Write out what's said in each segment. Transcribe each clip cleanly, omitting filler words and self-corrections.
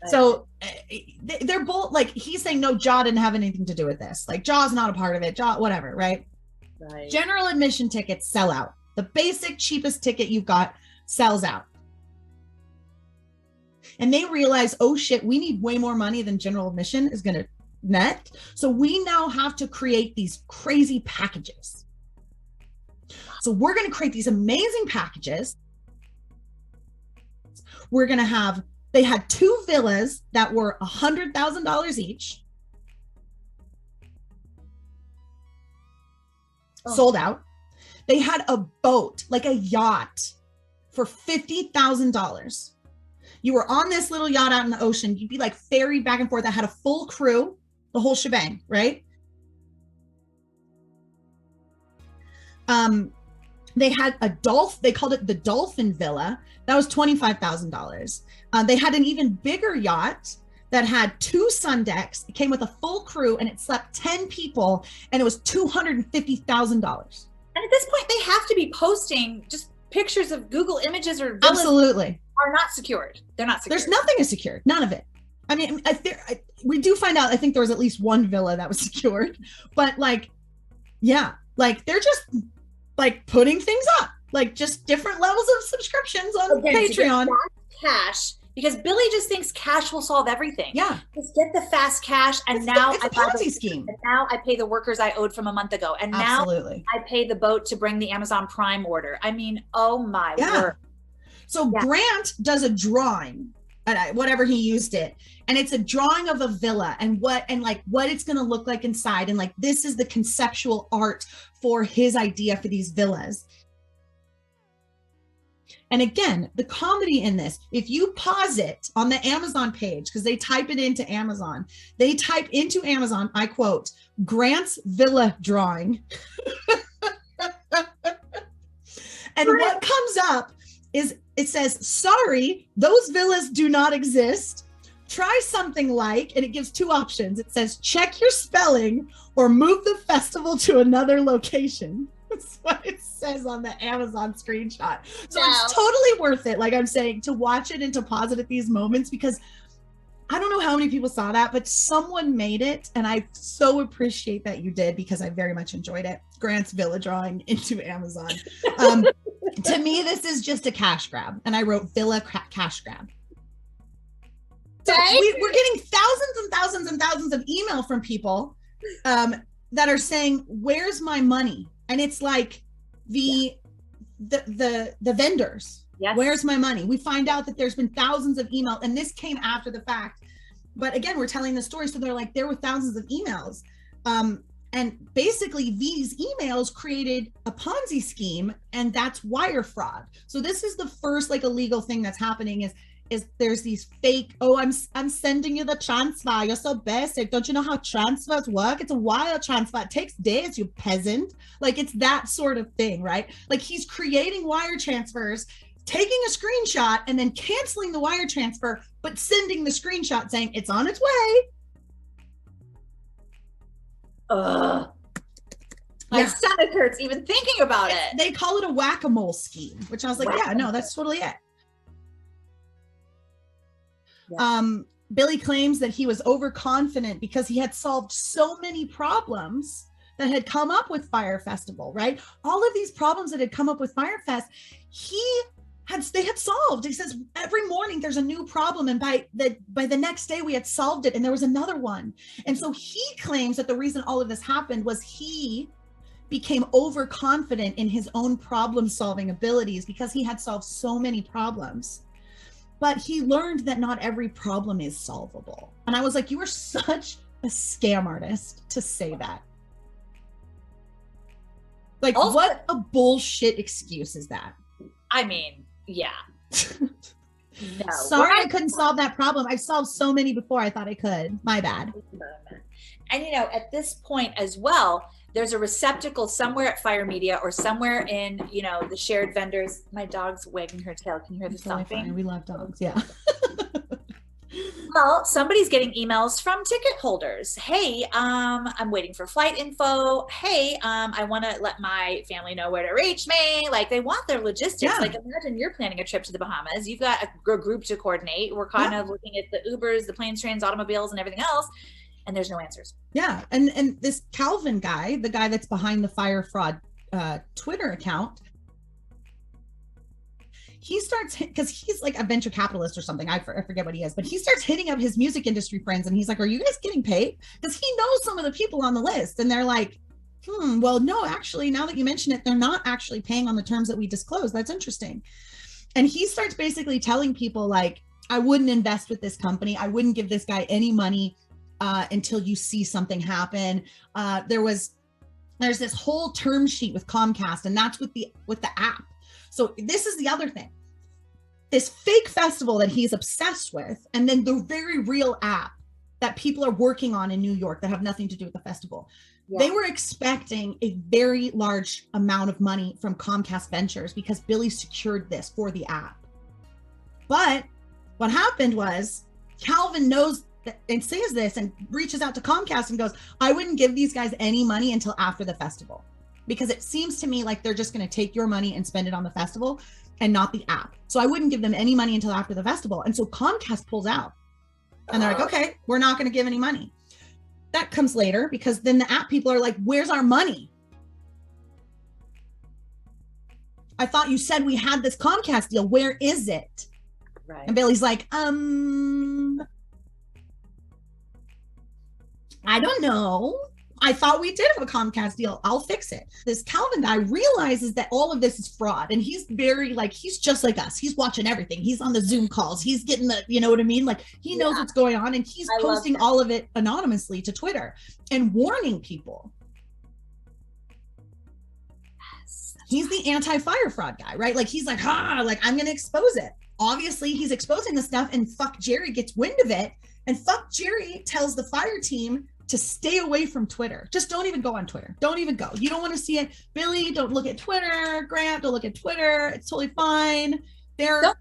So they're both like, he's saying, no, Jaw didn't have anything to do with this. Like, Jaw's not a part of it. Jaw, whatever, right? General admission tickets sell out. The basic cheapest ticket you've got sells out. And they realize, oh shit, we need way more money than general admission is going to net. So we now have to create these crazy packages. So we're going to create these amazing packages. We're going to have, they had 2 villas that were $100,000 each. Sold out. They had a boat, like a yacht, for $50,000. You were on this little yacht out in the ocean. You'd be like ferried back and forth. That had a full crew, the whole shebang, right? They had a they called it the Dolphin Villa. That was $25,000. They had an even bigger yacht that had 2 sun decks. It came with a full crew and it slept 10 people and it was $250,000. And at this point, they have to be posting just pictures of Google images or villas. Absolutely. Are not secured. They're not secured. There's nothing is secured. None of it. I mean, we do find out, I think there was at least one villa that was secured, but like, yeah, like they're just like putting things up, like just different levels of subscriptions on Patreon. Cash, because Billy just thinks cash will solve everything. Yeah. Just get the fast cash. And now it's a Ponzi scheme. And now I pay the workers I owed from a month ago. And now I pay the boat to bring the Amazon Prime order. I mean, oh my word. So Grant does a drawing, whatever he used it, and it's a drawing of a villa and what it's going to look like inside, and like this is the conceptual art for his idea for these villas. And again, the comedy in this, if you pause it on the Amazon page, because they type it into Amazon, I quote, Grant's villa drawing. And what comes up is, it says, sorry, those villas do not exist. Try something like, and it gives 2 options. It says, check your spelling or move the festival to another location. That's what it says on the Amazon screenshot. So it's totally worth it, like I'm saying, to watch it and to pause it at these moments, because I don't know how many people saw that, but someone made it. And I so appreciate that you did, because I very much enjoyed it. Grant's villa drawing into Amazon. To me, this is just a cash grab. And I wrote villa cash grab. So we're getting thousands and thousands and thousands of email from people that are saying, where's my money? And it's like the vendors. Yes. Where's my money? We find out that there's been thousands of emails, and this came after the fact. But again, we're telling the story. So they're like, there were thousands of emails. And basically these emails created a Ponzi scheme, and that's wire fraud. So this is the first like illegal thing that's happening is there's these fake, oh, I'm sending you the transfer. You're so basic. Don't you know how transfers work? It's a wire transfer. It takes days, you peasant. Like it's that sort of thing, right? Like he's creating wire transfers, taking a screenshot and then canceling the wire transfer, but sending the screenshot saying it's on its way. My stomach hurts even thinking about it. They call it a whack-a-mole scheme, which I was like, yeah, no, that's totally it. Yeah. Billy claims that he was overconfident because he had solved so many problems that had come up with Fyre Festival, right? All of these problems that had come up with Fyre Fest, they had solved. He says every morning there's a new problem, and by the next day we had solved it, and there was another one. And so he claims that the reason all of this happened was he became overconfident in his own problem solving abilities because he had solved so many problems. But he learned that not every problem is solvable. And I was like, you are such a scam artist to say that. Like, also, what a bullshit excuse is that? I mean, yeah. No. Sorry I couldn't solve that problem. I've solved so many before. I thought I could. My bad. And, you know, at this point as well, there's a receptacle somewhere at Fyre Media or somewhere in, you know, the shared vendors. My dog's wagging her tail. Can you hear the stomping? We love dogs. Yeah. Well, somebody's getting emails from ticket holders. Hey, I'm waiting for flight info. Hey, I want to let my family know where to reach me. Like they want their logistics. Yeah. Like imagine you're planning a trip to the Bahamas. You've got a group to coordinate. We're kind of looking at the Ubers, the planes, trains, automobiles, and everything else. And there's no answers. Yeah. And this Calvin guy, the guy that's behind the Fyre Fraud Twitter account, he starts, because he's like a venture capitalist or something. I forget what he is, but he starts hitting up his music industry friends and he's like, are you guys getting paid? Because he knows some of the people on the list and they're like, well, no, actually, now that you mention it, they're not actually paying on the terms that we disclosed. That's interesting. And he starts basically telling people like, I wouldn't invest with this company. I wouldn't give this guy any money until you see something happen. There's this whole term sheet with Comcast, and that's with the app. So this is the other thing, this fake festival that he's obsessed with, and then the very real app that people are working on in New York that have nothing to do with the festival. Yeah. They were expecting a very large amount of money from Comcast Ventures because Billy secured this for the app. But what happened was Calvin knows and says this and reaches out to Comcast and goes, I wouldn't give these guys any money until after the festival. Because it seems to me like they're just going to take your money and spend it on the festival and not the app. So I wouldn't give them any money until after the festival. And so Comcast pulls out and they're like, okay, we're not going to give any money. That comes later because then the app people are like, where's our money? I thought you said we had this Comcast deal. Where is it? Right. And Billy's like, I don't know. I thought we did have a Comcast deal. I'll fix it. This Calvin guy realizes that all of this is fraud. And he's very like, he's just like us. He's watching everything. He's on the Zoom calls. He's getting the, you know what I mean? Like he knows what's going on and he's posting all of it anonymously to Twitter and warning people. Yes, he's the anti-Fyre Fraud guy, right? Like he's like, like I'm going to expose it. Obviously he's exposing the stuff and fuck Jerry gets wind of it. And fuck Jerry tells the Fyre team to stay away from Twitter. Just don't even go on Twitter. Don't even go. You don't want to see it. Billy, don't look at Twitter. Grant, don't look at Twitter. It's totally fine. Don't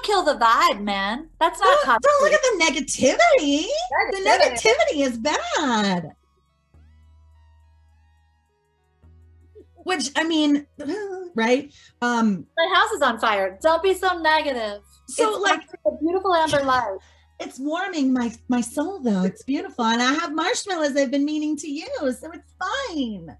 kill the vibe, man. That's not don't look at the negativity. The negativity is bad. Which, I mean, right? My house is on fire. Don't be so negative. So it's like a beautiful amber light. It's warming my soul, though. It's beautiful. And I have marshmallows I've been meaning to use, so it's fine.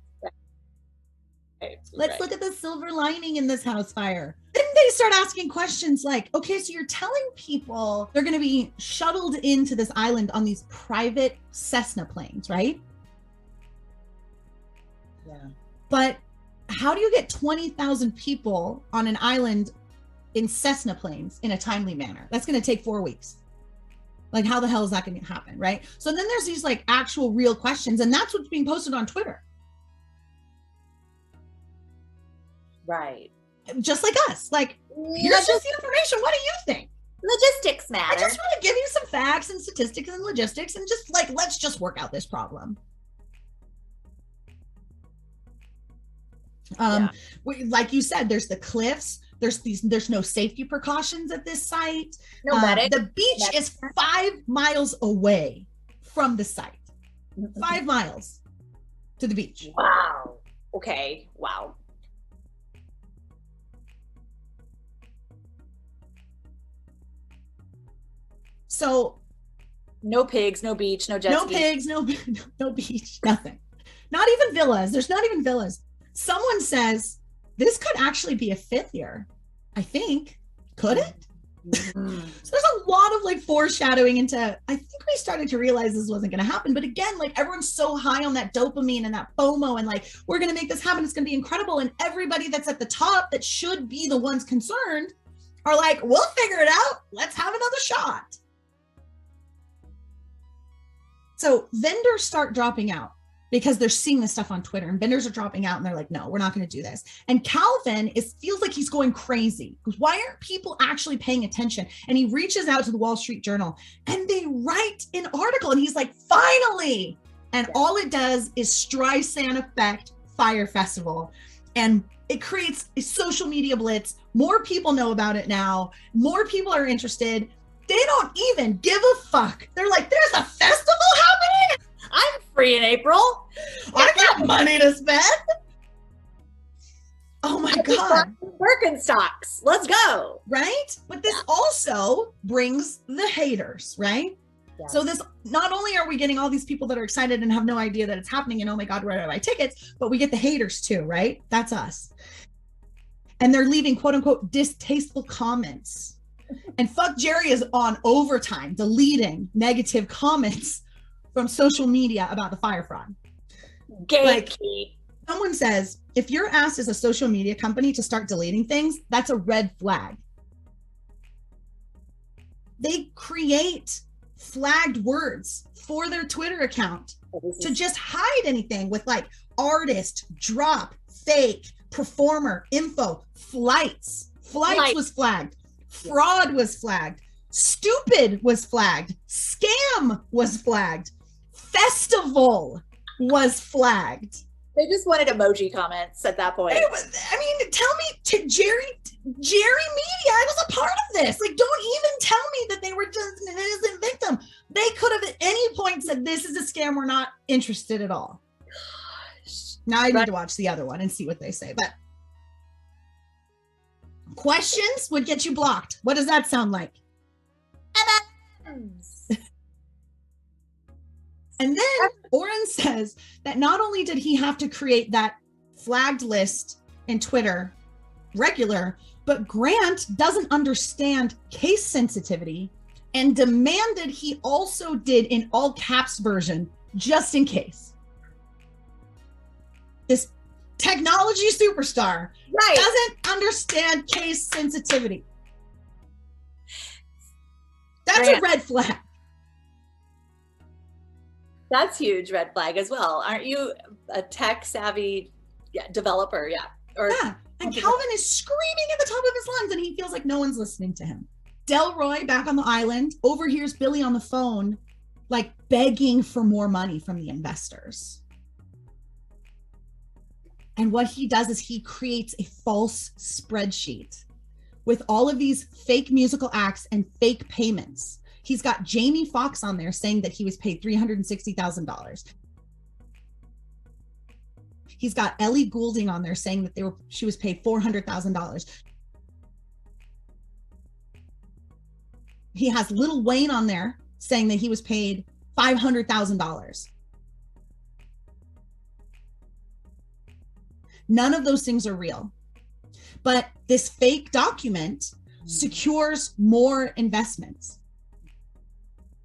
Let's look at the silver lining in this house fire. Then they start asking questions like, okay, so you're telling people they're going to be shuttled into this island on these private Cessna planes, right? Yeah. But how do you get 20,000 people on an island in Cessna planes in a timely manner? That's going to take 4 weeks. Like, how the hell is that going to happen, right? So then there's these like actual real questions, and that's what's being posted on Twitter. Right. Just like us. Like, here's just the information. What do you think? Logistics matter. I just want to give you some facts and statistics and logistics and just like, let's just work out this problem. Like you said, there's the cliffs. There's no safety precautions at this site. The beach is 5 miles away from the site. 5 miles to the beach. Wow. Okay. Wow. So no pigs, no beach, no jet ski. No pigs, no beach, nothing. Not even villas. There's not even villas. Someone says this could actually be a 5th year. I think. Could it? Mm-hmm. So there's a lot of like foreshadowing into, I think we started to realize this wasn't going to happen. But again, like everyone's so high on that dopamine and that FOMO and like, we're going to make this happen. It's going to be incredible. And everybody that's at the top that should be the ones concerned are like, we'll figure it out. Let's have another shot. So vendors start dropping out because they're seeing this stuff on Twitter, and vendors are dropping out and they're like, no, we're not going to do this. And Calvin feels like he's going crazy because why aren't people actually paying attention? And he reaches out to the Wall Street Journal and they write an article and he's like, finally. And all it does is Streisand effect Fyre Festival. And it creates a social media blitz. More people know about it now. More people are interested. They don't even give a fuck. They're like, there's a festival happening. I'm free in April. I got money to spend. Oh my God. Birkenstocks. Let's go. Right? But this also brings the haters, right? Yes. So this, not only are we getting all these people that are excited and have no idea that it's happening and oh my God, where do I buy tickets? But we get the haters too, right? That's us. And they're leaving quote unquote distasteful comments. And fuck Jerry is on overtime, deleting negative comments from social media about the Fyre Fraud. Like, someone says, if you're asked as a social media company to start deleting things, that's a red flag. They create flagged words for their Twitter account to just hide anything with like artist, drop, fake, performer, info, flights was flagged. Fraud was flagged. Stupid was flagged. Scam was flagged. Festival was flagged. They just wanted emoji comments at that point. I mean, tell me, Jerry Media was a part of this. Like, don't even tell me that they were just an innocent victim. They could have at any point said, this is a scam. We're not interested at all. Gosh. Now I need to watch the other one and see what they say. But questions would get you blocked. What does that sound like? And then Oren says that not only did he have to create that flagged list in Twitter regular, but Grant doesn't understand case sensitivity and demanded he also did in all caps version, just in case. This technology superstar doesn't understand case sensitivity. That's a red flag. That's huge red flag as well. Aren't you a tech savvy developer? Yeah. And Calvin is screaming at the top of his lungs and he feels like no one's listening to him. Delroy back on the island overhears Billy on the phone, like begging for more money from the investors. And what he does is he creates a false spreadsheet with all of these fake musical acts and fake payments. He's got Jamie Foxx on there saying that he was paid $360,000. He's got Ellie Goulding on there saying that she was paid $400,000. He has Lil Wayne on there saying that he was paid $500,000. None of those things are real. But this fake document secures more investments.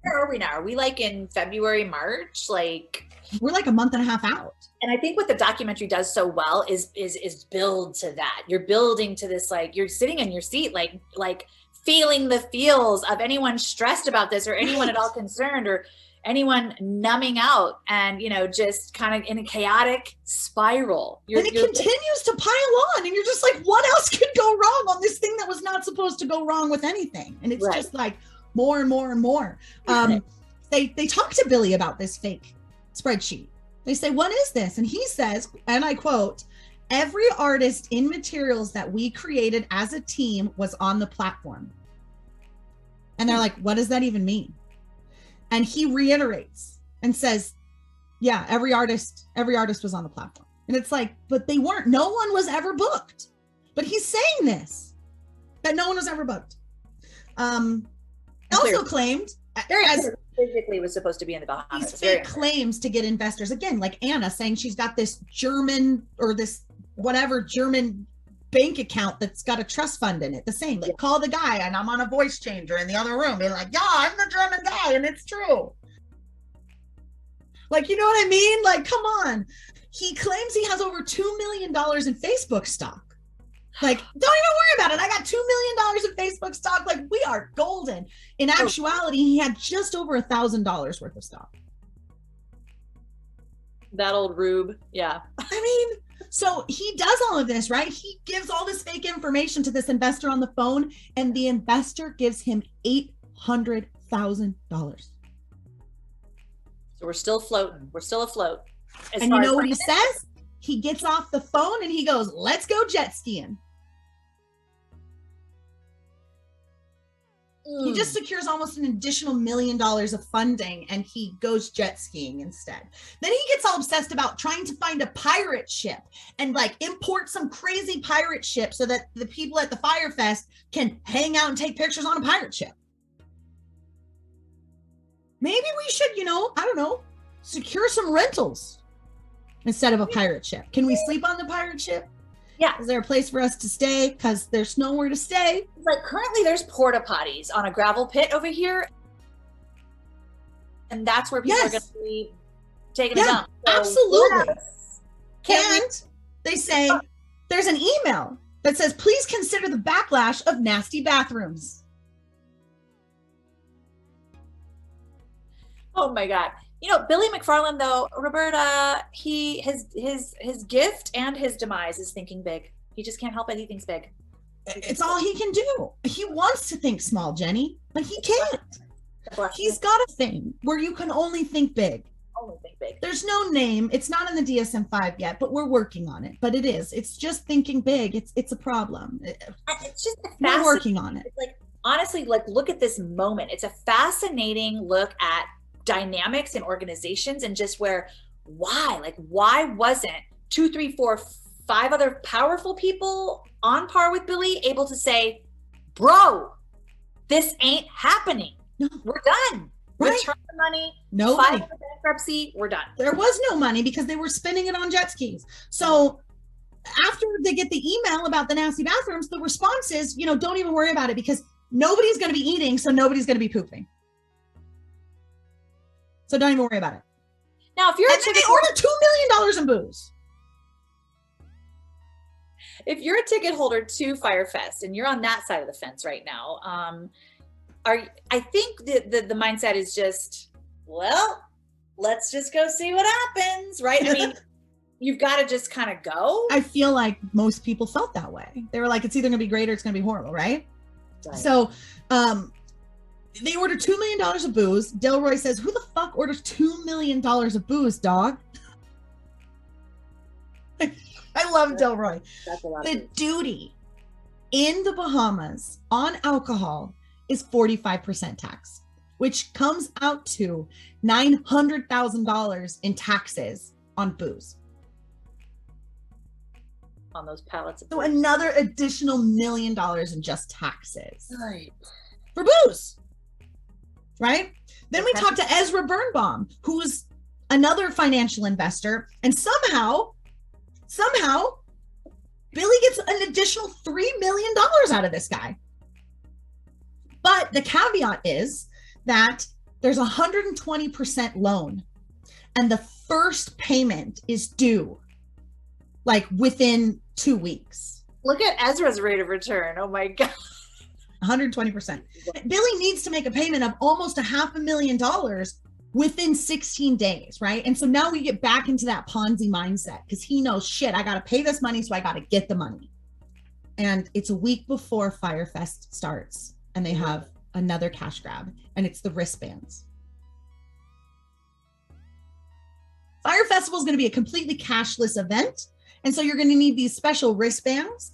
Where are we now? Are we like in February, March? Like we're like a month and a half out. And I think what the documentary does so well is build to that. You're building to this, like you're sitting in your seat, like feeling the feels of anyone stressed about this or anyone at all concerned or anyone numbing out and, just kind of in a chaotic spiral. And it continues to pile on and you're just like, what else could go wrong on this thing that was not supposed to go wrong with anything? And it's just like more and more and more. They talk to Billy about this fake spreadsheet. They say, what is this? And he says, and I quote, every artist in materials that we created as a team was on the platform. And they're like, what does that even mean? And he reiterates and says, yeah, every artist was on the platform. And it's like, but they weren't, no one was ever booked. But he's saying this, that no one was ever booked. Also claimed, as physically was supposed to be in the Bahamas. These fake claims to get investors, again, like Anna saying she's got this German or this whatever German bank account that's got a trust fund in it. The same, like call the guy and I'm on a voice changer in the other room being like, yeah, I'm the German guy and it's true. Like, you know what I mean? Like, come on. He claims he has over $2 million in Facebook stock. Like, don't even worry about it. I got $2 million in Facebook stock. Like, we are golden. In actuality, he had just over $1,000 worth of stock. That old rube. Yeah. I mean, so he does all of this, right? He gives all this fake information to this investor on the phone, and the investor gives him $800,000. So we're still floating. We're still afloat. And you know what he says? He gets off the phone and he goes, let's go jet skiing. He just secures almost an additional $1 million of funding and he goes jet skiing instead. Then he gets all obsessed about trying to find a pirate ship and like import some crazy pirate ship so that the people at the Fyre Fest can hang out and take pictures on a pirate ship. Maybe we should, I don't know, secure some rentals instead of a pirate ship. Can we sleep on the pirate ship? Yeah. Is there a place for us to stay? Because there's nowhere to stay. Like currently there's porta potties on a gravel pit over here. And that's where people are going to be taking a dump. So absolutely. And they say there's an email that says, please consider the backlash of nasty bathrooms. Oh my God. Billy McFarland, though, Roberta, his gift and his demise is thinking big. He just can't help it. He thinks big. It's all he can do. He wants to think small, Jenny, but he can't. He's got a thing where you can only think big. Only think big. There's no name. It's not in the DSM-5 yet, but we're working on it. But it is. It's just thinking big. It's a problem. It's just we're working on it. Like honestly, like look at this moment. It's a fascinating look at dynamics in organizations and just why wasn't 2, 3, 4, 5 other powerful people on par with Billy able to say, bro, this ain't happening. No. We're done. Right. Return the money. No file money. the bankruptcy. We're done. There was no money because they were spending it on jet skis. So after they get the email about the nasty bathrooms, the response is, don't even worry about it because nobody's going to be eating, so nobody's going to be pooping. So don't even worry about it. Now, if you're and then they order $2 million in booze. If you're a ticket holder to Fyre Fest and you're on that side of the fence right now, I think the mindset is just, well, let's just go see what happens, right? I mean, you've got to just kind of go. I feel like most people felt that way. They were like, it's either going to be great or it's going to be horrible, right? So, they ordered $2 million of booze. Delroy says, who the fuck orders $2 million of booze, dog? I love Delroy. The duty in the Bahamas on alcohol is 45% tax, which comes out to $900,000 in taxes on booze. On those pallets of so booze. Another additional $1 million in just taxes. Right. For booze. Right? Then we talked to Ezra Birnbaum, who's another financial investor, and somehow Billy gets an additional $3 million out of this guy. But the caveat is that there's 120% loan and the first payment is due like within 2 weeks. Look at Ezra's rate of return. Oh my God. 120%. Billy needs to make a payment of almost $500,000 within 16 days, right? And so now we get back into that Ponzi mindset because he knows, shit, I got to pay this money, so I got to get the money. And it's a week before Fyre Fest starts and they have another cash grab and it's the wristbands. Fyre Festival is going to be a completely cashless event. And so you're going to need these special wristbands.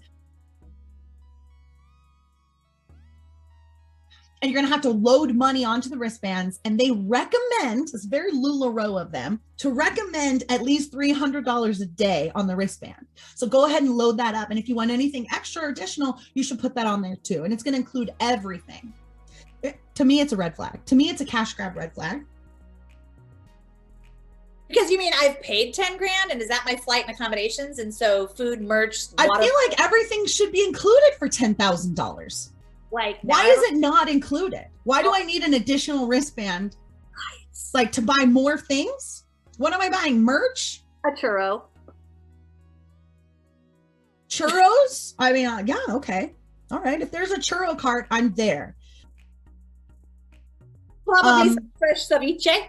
And you're going to have to load money onto the wristbands. And they recommend, it's very LuLaRoe of them, to recommend at least $300 a day on the wristband. So go ahead and load that up. And if you want anything extra or additional, you should put that on there too. And it's going to include everything. To me, it's a red flag. To me, it's a cash grab red flag. Because you mean I've paid 10 grand and is that my flight and accommodations? And so food, merch, I feel like everything should be included for $10,000. Like, why is it not included? Why do I need an additional wristband? Like to buy more things? What am I buying? Merch? A churro. Churros? I mean, yeah, okay. All right. If there's a churro cart, I'm there. Probably some fresh ceviche.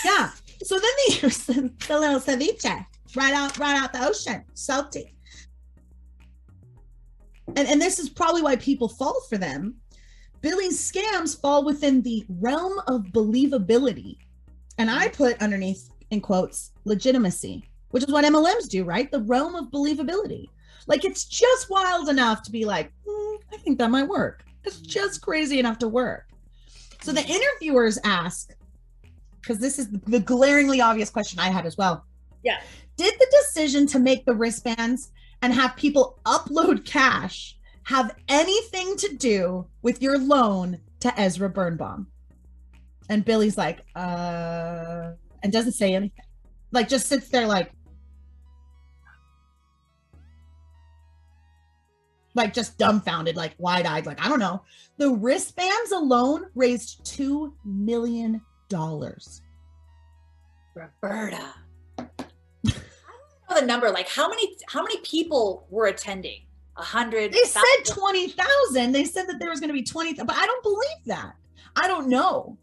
Yeah. So then they use the little ceviche right out the ocean, salty. And this is probably why people fall for them. Billy's scams fall within the realm of believability. And I put underneath, in quotes, legitimacy, which is what MLMs do, right? The realm of believability. Like it's just wild enough to be like, I think that might work. It's just crazy enough to work. So the interviewers ask, because this is the glaringly obvious question I had as well. Yeah. Did the decision to make the wristbands and have people upload cash have anything to do with your loan to Ezra Birnbaum? And Billy's like, and doesn't say anything. Like, just sits there like just dumbfounded, like wide-eyed, like, I don't know. The wristbands alone raised $2 million. Roberta. I don't know the number. Like, how many people were attending? 100? They said 20,000. They said that there was going to be 20,000, but I don't believe that. I don't know.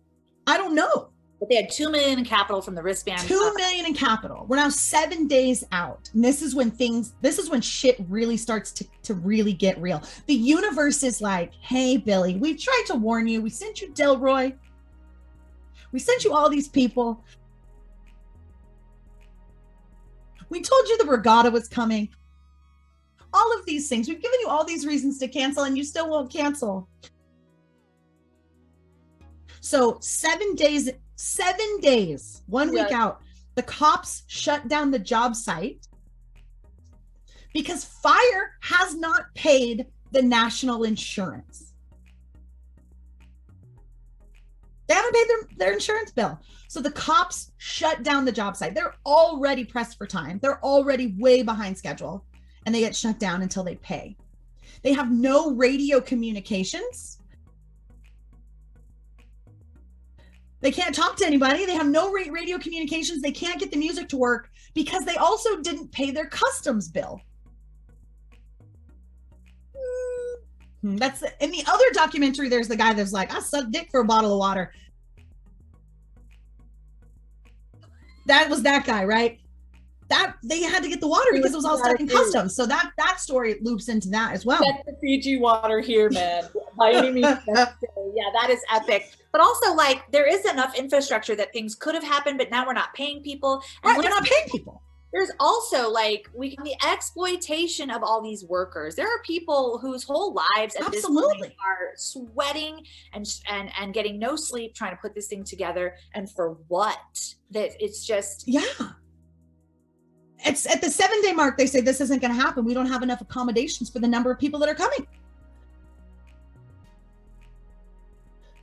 But they had 2 million in capital from the wristband. 2 million in capital. We're now 7 days out. And this is when shit really starts to really get real. The universe is like, hey, Billy, we've tried to warn you. We sent you Delroy. We sent you all these people. We told you the regatta was coming. All of these things. We've given you all these reasons to cancel, and you still won't cancel. So 7 days, 1 week out, the cops shut down the job site because Fyre has not paid the national insurance. They haven't paid their insurance bill. So the cops shut down the job site. They're already pressed for time. They're already way behind schedule, and they get shut down until they pay. They have no radio communications. They can't talk to anybody. They have no radio communications. They can't get the music to work because they also didn't pay their customs bill. That's in the other documentary. There's the guy that's like, I suck dick for a bottle of water. That was that guy, right? That they had to get the water because it was all stuck in customs. So that story loops into that as well. That's the Fiji water here, man. By any means necessary. Yeah, that is epic. But also, like, there is enough infrastructure that things could have happened, but now we're not paying people. Right, we're not paying people. There's also like the exploitation of all these workers. There are people whose whole lives at this point are sweating and getting no sleep trying to put this thing together. And for what? That it's just It's at the 7-day mark. They say this isn't going to happen. We don't have enough accommodations for the number of people that are coming.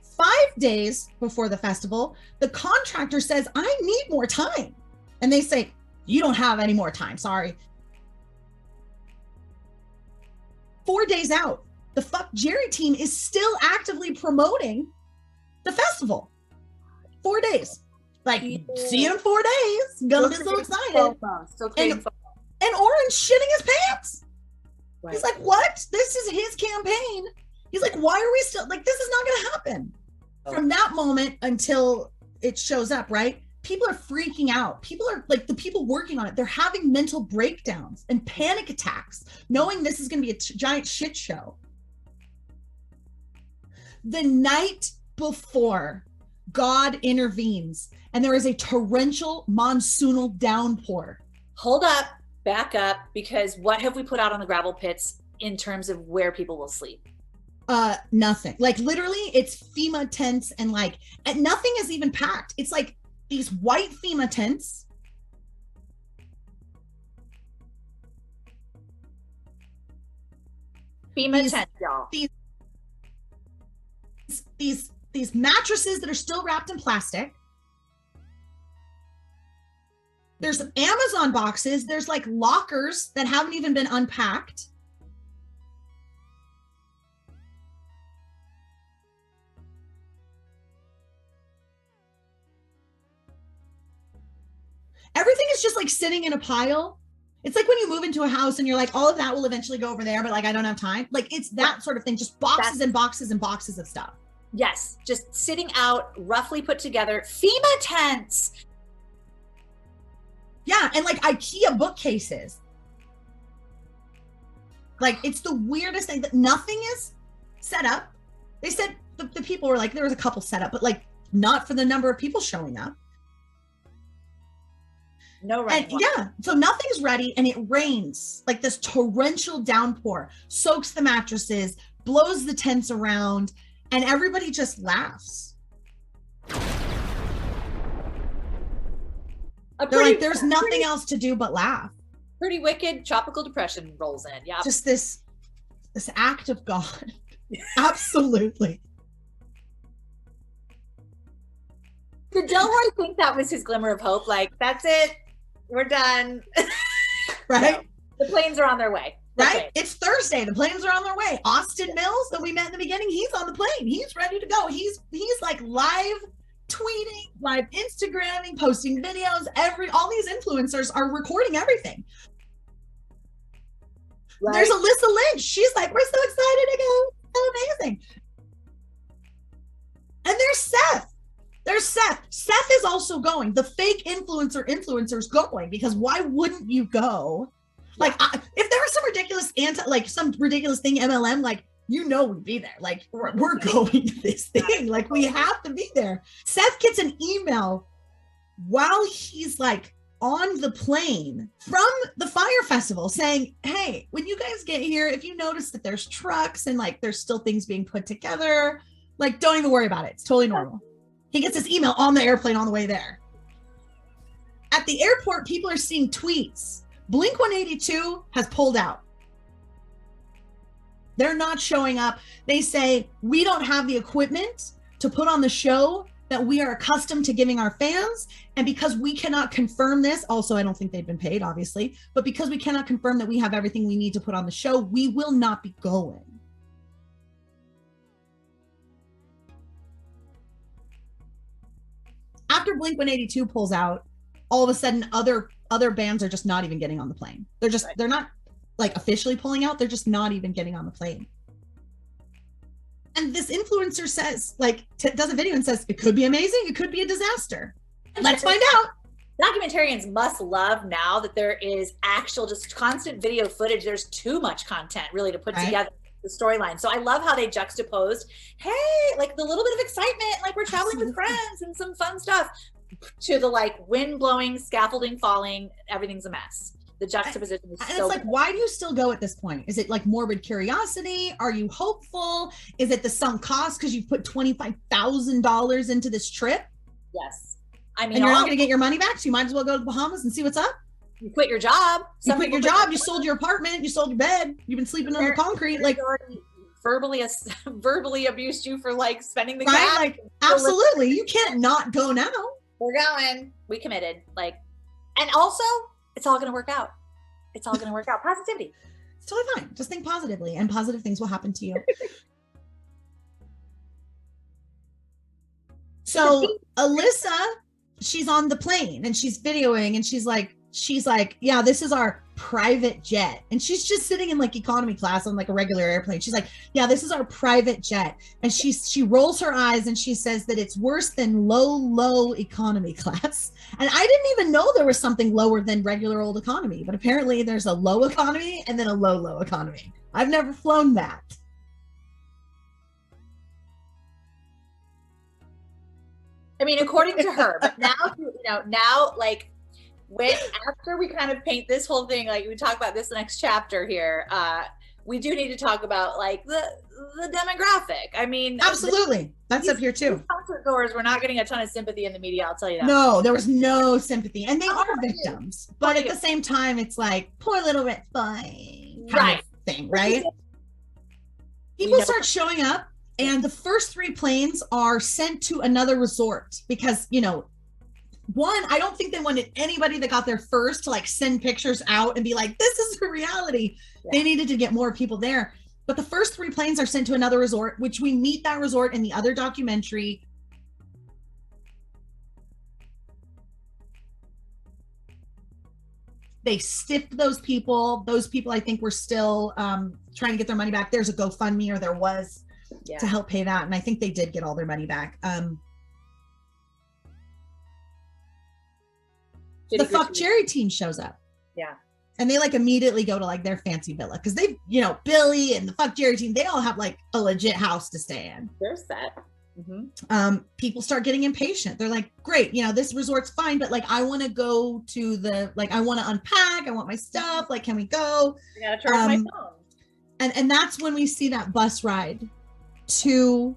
5 days before the festival, the contractor says, I need more time. And they say, you don't have any more time. Sorry. 4 days out, the Fuck Jerry team is still actively promoting the festival. 4 days. Like, see you in 4 days. Gonna be so excited. And Orange shitting his pants. Right. He's like, what? This is his campaign. He's like, why are we still, like, this is not going to happen. From that moment until it shows up, right? People are freaking out. People are like, the people working on it, they're having mental breakdowns and panic attacks, knowing this is going to be a giant shit show. The night before, God intervenes and there is a torrential monsoonal downpour. Hold up, back up, because what have we put out on the gravel pits in terms of where people will sleep? Nothing. Like, literally, it's FEMA tents and nothing is even packed. It's like these white FEMA tents. Tents, y'all. These mattresses that are still wrapped in plastic. There's Amazon boxes. There's like lockers that haven't even been unpacked. Everything is just like sitting in a pile. It's like when you move into a house and you're like, all of that will eventually go over there, but like, I don't have time. Like, it's that sort of thing, just boxes and boxes and boxes of stuff. Yes, just sitting out, roughly put together. FEMA tents. Yeah, and like IKEA bookcases. Like, it's the weirdest thing that nothing is set up. They said the people were like, there was a couple set up, but like not for the number of people showing up. No rain. Yeah, so nothing's ready and it rains, like this torrential downpour, soaks the mattresses, blows the tents around, and everybody just laughs. They're like, there's nothing else to do but laugh. Pretty wicked tropical depression rolls in. Yeah. Just this act of God. Absolutely. Did Delroy think that was his glimmer of hope? Like, that's it. We're done. Right? No, the planes are on their way. Right? It's Thursday. The planes are on their way. Austin Mills, that we met in the beginning, he's on the plane. He's ready to go. He's like live tweeting, live Instagramming, posting videos. All these influencers are recording everything. Right. There's Alyssa Lynch. She's like, we're so excited to go. So amazing. And there's Seth. Seth is also going. The fake influencer's going, because why wouldn't you go? Like, if there was some ridiculous some ridiculous thing MLM, like, we'd be there. Like, we're going to this thing. Like, we have to be there. Seth gets an email while he's like on the plane from the Fyre Festival saying, hey, when you guys get here, if you notice that there's trucks and like there's still things being put together, like, don't even worry about it. It's totally normal. He gets this email on the airplane on the way there. At the airport, people are seeing tweets. Blink-182 has pulled out. They're not showing up. They say, we don't have the equipment to put on the show that we are accustomed to giving our fans. And because we cannot confirm this, also, I don't think they've been paid, obviously, but because we cannot confirm that we have everything we need to put on the show, we will not be going. After Blink-182 pulls out, all of a sudden other bands are just not even getting on the plane. They're not like officially pulling out. They're just not even getting on the plane. And this influencer says, like, does a video and says, it could be amazing. It could be a disaster. Let's find out. Documentarians must love now that there is actual just constant video footage. There's too much content really to put together the storyline. So I love how they juxtaposed, hey, like the little bit of excitement, like we're traveling with friends and some fun stuff, to the like wind blowing, scaffolding falling, everything's a mess. The juxtaposition is so it's like, why do you still go at this point? Is it like morbid curiosity? Are you hopeful? Is it the sunk cost because you've put $25,000 into this trip? Yes. I mean, and you're not going to get your money back, so you might as well go to the Bahamas and see what's up. You quit your job. You quit your job. You sold your apartment. You sold your bed. You've been sleeping on the concrete. Like, verbally abused you for like spending the cash. Right? Like, absolutely. You can't not go now. We're going. We committed. Like, and also, it's all going to work out. It's all going to work out. Positivity. It's totally fine. Just think positively, and positive things will happen to you. So Alyssa, she's on the plane and she's videoing, and she's like, yeah, this is our private jet. And she's just sitting in like economy class on like a regular airplane. She's like, yeah, this is our private jet. And she rolls her eyes and she says that it's worse than low economy class. And I didn't even know there was something lower than regular old economy, but apparently there's a low economy and then a low economy. I've never flown that. I mean, according to her, but now like, after we kind of paint this whole thing, like we talk about this next chapter here, we do need to talk about like the demographic. I mean, absolutely, that's up here too. Concert goers were not getting a ton of sympathy in the media. I'll tell you that. No, there was no sympathy, and they are victims. But at the same time, it's like poor little red boy kind of thing, right? People start showing up, and the first 3 planes are sent to another resort because, one, I don't think they wanted anybody that got there first to like send pictures out and be like, this is the reality. Yeah. They needed to get more people there. But the first 3 planes are sent to another resort, which we meet that resort in the other documentary. They stiffed those people. Those people, I think, were still trying to get their money back. There's a GoFundMe, or there was, to help pay that. And I think they did get all their money back. The Fuck Jerry team shows up. Yeah. And they like immediately go to like their fancy villa because they've, Billy and the Fuck Jerry team, they all have like a legit house to stay in. They're set. Mm-hmm. People start getting impatient. They're like, great, this resort's fine, but like, I want to go to I want to unpack. I want my stuff. Like, can we go? I gotta charge my phone. And that's when we see that bus ride to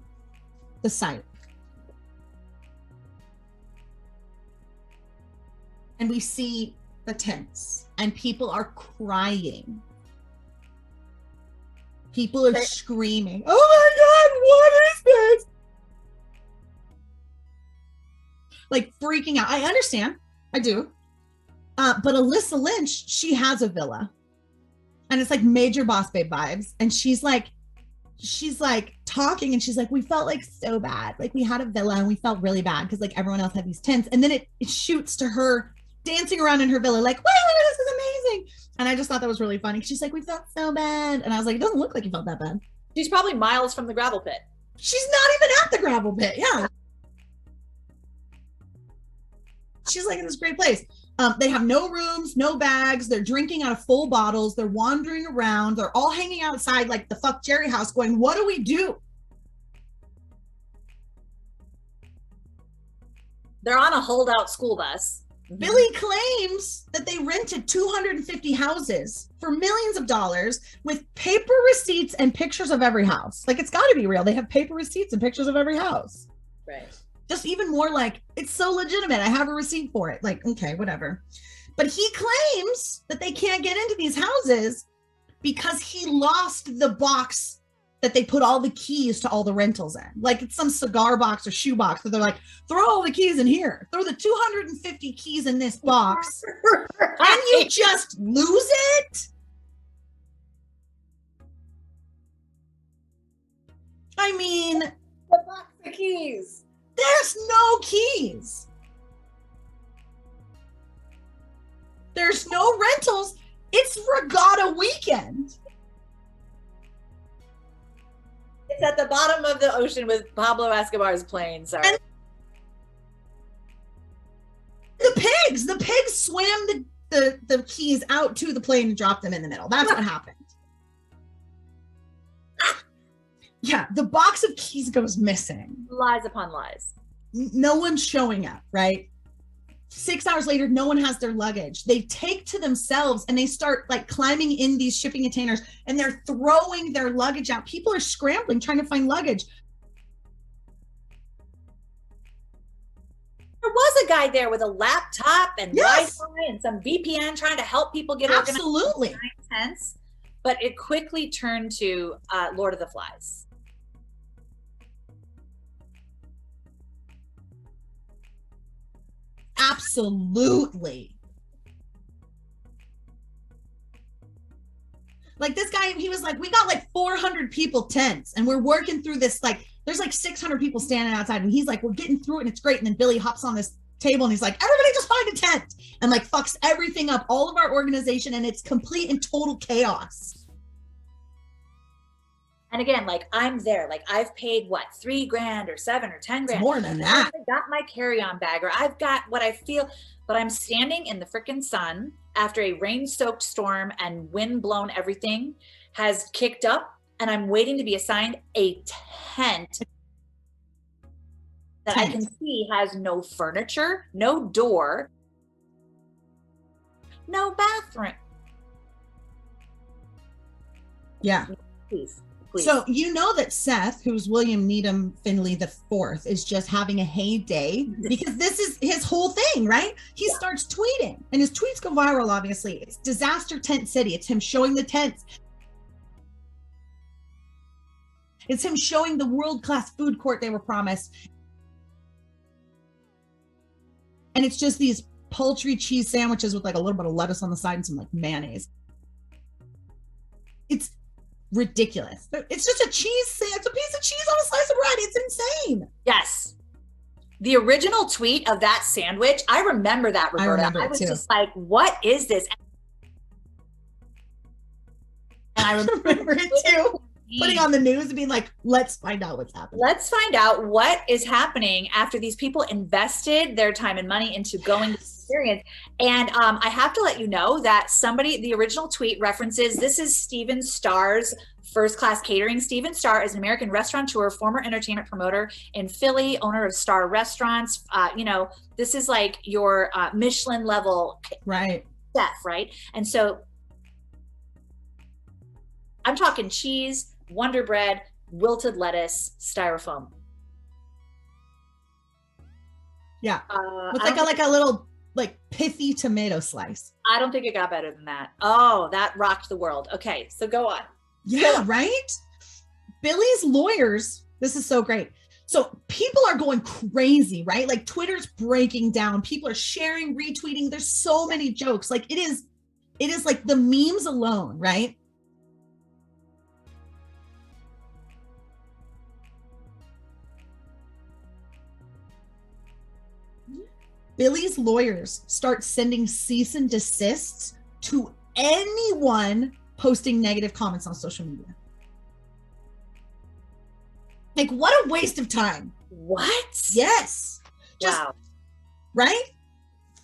the site. and we see the tents, and people are crying. People are screaming, oh my God, what is this? Like freaking out. I understand. I do. But Alyssa Lynch, she has a villa. And it's like major boss babe vibes. And she's like talking, and she's like, we felt like so bad. Like we had a villa and we felt really bad because like everyone else had these tents. And then it shoots to her dancing around in her villa, like, wow, this is amazing. And I just thought that was really funny. She's like, we felt so bad. And I was like, it doesn't look like you felt that bad. She's probably miles from the gravel pit. She's not even at the gravel pit. Yeah. She's like in this great place. They have no rooms, no bags. They're drinking out of full bottles. They're wandering around. They're all hanging outside like the fuck Jerry house going, what do we do? They're on a holdout school bus. Billy claims that they rented 250 houses for millions of dollars with paper receipts and pictures of every house. Like, it's got to be real. They have paper receipts and pictures of every house. Right. Just even more like, it's so legitimate. I have a receipt for it. Like, okay, whatever. But he claims that they can't get into these houses because he lost the box that they put all the keys to all the rentals in. Like it's some cigar box or shoe box that they're like, throw all the keys in here. Throw the 250 keys in this box. Right. And you just lose it? I mean, the box of keys. There's no keys. There's no rentals. It's regatta weekend. It's at the bottom of the ocean with Pablo Escobar's plane. Sorry. And the pigs swam the keys out to the plane and dropped them in the middle. That's what happened. Yeah, the box of keys goes missing. Lies upon lies. No one's showing up, right? 6 hours later, no one has their luggage. They take to themselves and they start like climbing in these shipping containers and they're throwing their luggage out. People are scrambling, trying to find luggage. There was a guy there with a laptop and yes. Wi-Fi and some VPN trying to help people get absolutely organized. Tents, but it quickly turned to Lord of the Flies. Absolutely. Like this guy, he was like, we got like 400 people tents and we're working through this, like there's like 600 people standing outside and he's like, we're getting through it and it's great. And then Billy hops on this table and he's like, everybody just find a tent, and like fucks everything up, all of our organization, and it's complete and total chaos. And again, like I'm there, like I've paid what, $3 grand or $7 or $10 grand. It's more than that. I've got my carry-on bag, or I've got what I feel, but I'm standing in the frickin' sun after a rain-soaked storm and wind-blown everything has kicked up, and I'm waiting to be assigned a tent that I can see has no furniture, no door, no bathroom. Yeah. Please. So you know that Seth, who's William Needham Finley the Fourth, is just having a heyday because this is his whole thing, right? He starts tweeting, and his tweets go viral. Obviously, it's Disaster Tent City. It's him showing the tents. It's him showing the world-class food court they were promised, and it's just these poultry cheese sandwiches with like a little bit of lettuce on the side and some like mayonnaise. It's ridiculous. It's just a cheese, it's a piece of cheese on a slice of bread. It's insane. Yes. The original tweet of that sandwich, I remember that, Roberta. I was just like, what is this? And I remember it too. Putting on the news and being like, let's find out what's happening. Let's find out what is happening after these people invested their time and money into going to experience. And I have to let you know that the original tweet references, this is Steven Starr's First Class Catering. Steven Starr is an American restaurateur, former entertainment promoter in Philly, owner of Star Restaurants. This is like your Michelin level chef, right? And so I'm talking cheese, Wonder Bread, wilted lettuce, styrofoam. Yeah, with like a little like pithy tomato slice. I don't think it got better than that. Oh, that rocked the world. Okay, so go on. Yeah, right? Billy's lawyers, this is so great. So people are going crazy, right? Like Twitter's breaking down. People are sharing, retweeting. There's so many jokes. Like it is like the memes alone, right? Billy's lawyers start sending cease and desists to anyone posting negative comments on social media. Like, what a waste of time. What? Yes. Just, wow. Right?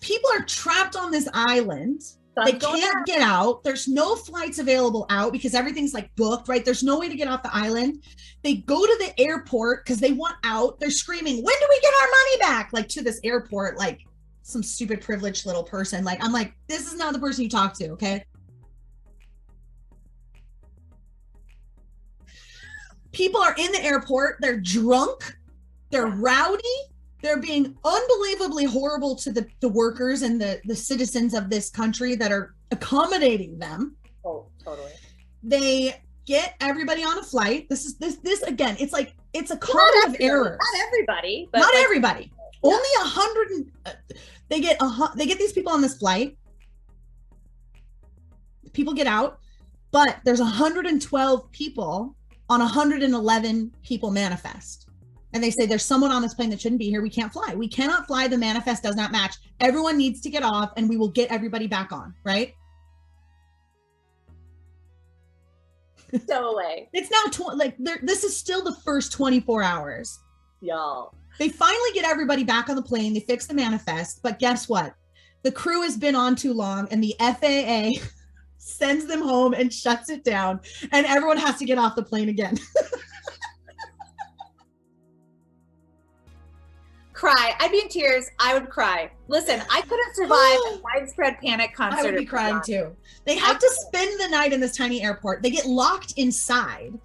People are trapped on this island. They can't get out. There's no flights available out because everything's like booked, right? There's no way to get off the island. They go to the airport because they want out. They're screaming, when do we get our money back? Like to this airport, like some stupid privileged little person. Like, I'm like, this is not the person you talk to, okay? People are in the airport. They're drunk. They're rowdy. They're being unbelievably horrible to the workers and the citizens of this country that are accommodating them. Oh, totally. They get everybody on a flight. This again, it's like, it's a comedy of errors. Not everybody, but not everybody. Yeah. Only 100 they get these people on this flight. People get out, but there's 112 people on 111 people manifest. And they say there's someone on this plane that shouldn't be here. We can't fly. We cannot fly. The manifest does not match. Everyone needs to get off and we will get everybody back on, right? Totally. It's now this is still the first 24 hours. Y'all. They finally get everybody back on the plane. They fix the manifest, but guess what? The crew has been on too long and the FAA sends them home and shuts it down and everyone has to get off the plane again. Cry. I'd be in tears. I would cry. Listen, I couldn't survive a widespread panic concert. I would be crying too. They have to spend the night in this tiny airport. They get locked inside.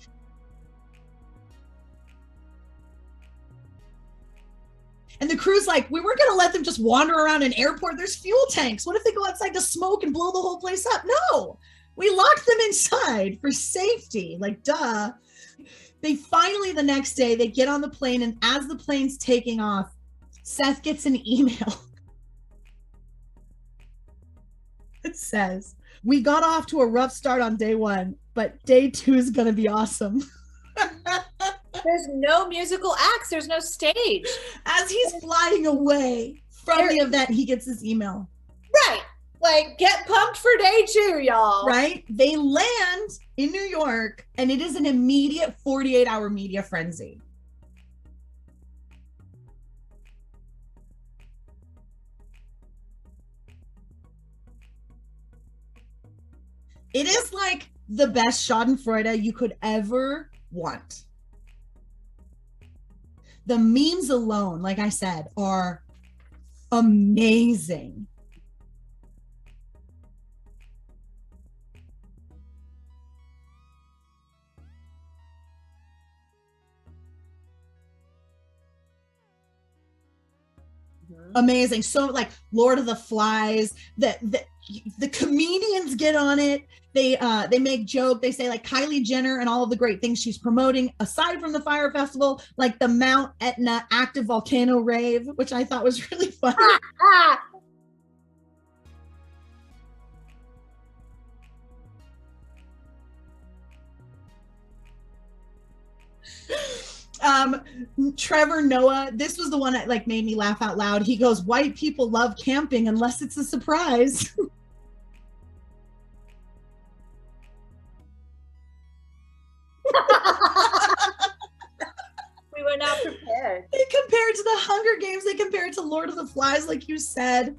And the crew's like, we weren't going to let them just wander around an airport. There's fuel tanks. What if they go outside to smoke and blow the whole place up? No, we locked them inside for safety. Like, duh. They finally, the next day, they get on the plane. And as the plane's taking off, Seth gets an email. It says, we got off to a rough start on day 1, but day 2 is going to be awesome. There's no musical acts. There's no stage. As he's flying away from the event, he gets this email. Right. Like, get pumped for day 2, y'all. Right? They land in New York, and it is an immediate 48-hour media frenzy. It is like the best schadenfreude you could ever want. The memes alone, like I said, are amazing. Amazing. So like Lord of the Flies, the comedians get on it. They make joke. They say like Kylie Jenner and all of the great things she's promoting aside from the Fyre Festival, like the Mount Etna active volcano rave, which I thought was really funny. Trevor Noah, this was the one that like made me laugh out loud. He goes, white people love camping unless it's a surprise. We were not prepared. They compared to the Hunger Games. They compared to Lord of the Flies, like you said.